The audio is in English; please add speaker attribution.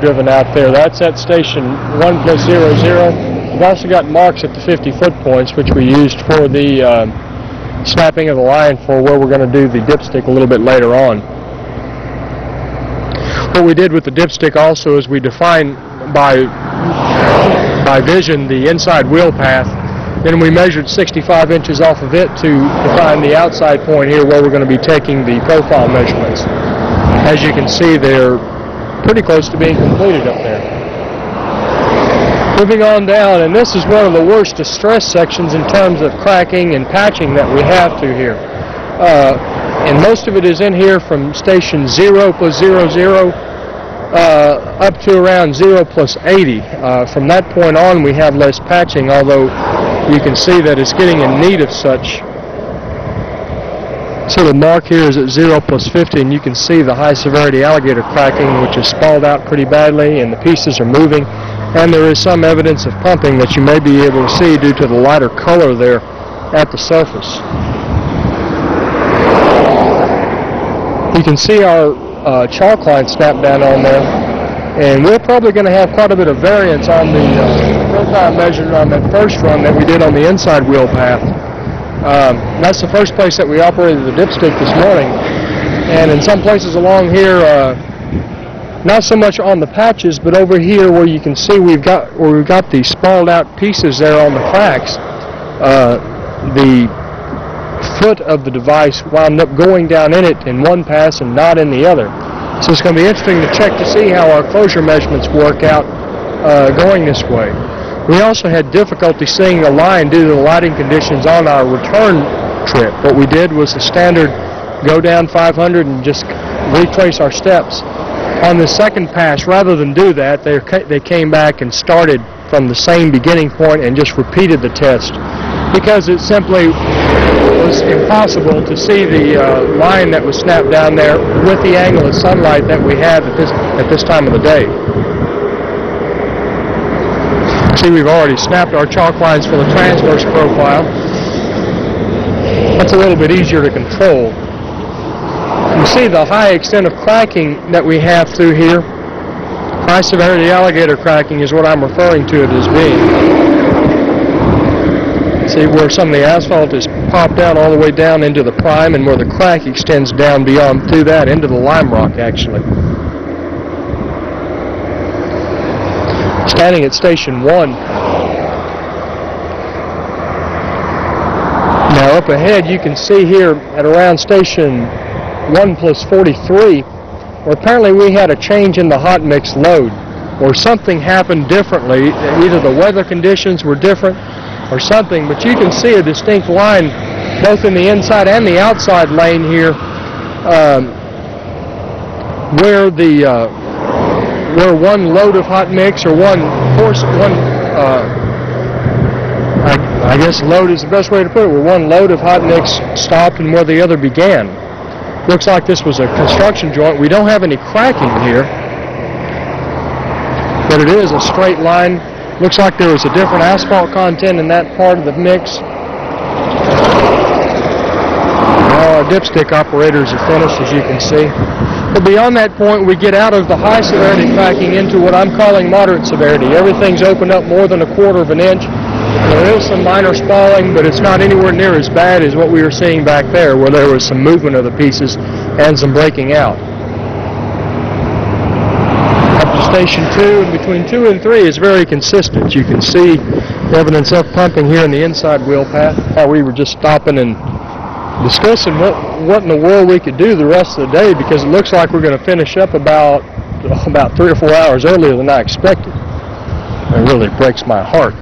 Speaker 1: driven out there. That's at station 1+00. We've also got marks at the 50-foot points, which we used for the snapping of the line for where we're going to do the dipstick a little bit later on. What we did with the dipstick also is we defined by vision the inside wheel path. Then we measured 65 inches off of it to define the outside point here where we're going to be taking the profile measurements. As you can see, they're pretty close to being completed up there. Moving on down, and this is one of the worst distress sections in terms of cracking and patching that we have to here. And most of it is in here from station 0+00 up to around 0+80. From that point on, we have less patching, although you can see that it's getting in need of such. So the mark here is at 0+50, and you can see the high severity alligator cracking, which is spalled out pretty badly, and the pieces are moving. And there is some evidence of pumping that you may be able to see due to the lighter color there at the surface. You can see our chalk line snapped down on there, and we're probably going to have quite a bit of variance on the profile measured on that first run that we did on the inside wheel path. That's the first place that we operated the dipstick this morning, and in some places along here, not so much on the patches, but over here where you can see we've got these spalled out pieces there on the cracks. The foot of the device wound up going down in it in one pass and not in the other. So it's going to be interesting to check to see how our closure measurements work out going this way. We also had difficulty seeing the line due to the lighting conditions on our return trip. What we did was the standard go down 500 and just retrace our steps. On the second pass, rather than do that, they came back and started from the same beginning point and just repeated the test, because it simply was impossible to see the line that was snapped down there with the angle of sunlight that we had at this time of the day. See, we've already snapped our chalk lines for the transverse profile. That's a little bit easier to control. You see the high extent of cracking that we have through here. High severity alligator cracking is what I'm referring to it as being. See where some of the asphalt is popped out all the way down into the prime, and where the crack extends down beyond through that into the lime rock actually. Standing at station 1. Now up ahead you can see here at around station 1+43, where apparently we had a change in the hot mix load, or something happened differently. Either the weather conditions were different or something, but you can see a distinct line both in the inside and the outside lane here where one load of hot mix, or I guess load is the best way to put it, where one load of hot mix stopped and where the other began. Looks like this was a construction joint. We don't have any cracking here, but it is a straight line. Looks like there was a different asphalt content in that part of the mix. All our dipstick operators are finished, as you can see. But beyond that point, we get out of the high severity cracking into what I'm calling moderate severity. Everything's opened up more than 1/4 of an inch. There is some minor spalling, but it's not anywhere near as bad as what we were seeing back there, where there was some movement of the pieces and some breaking out. Up to station 2, and between 2 and 3 is very consistent. You can see evidence of pumping here in the inside wheel path. How we were just stopping and discussing what in the world we could do the rest of the day, because it looks like we're going to finish up about 3 or 4 hours earlier than I expected. It really breaks my heart.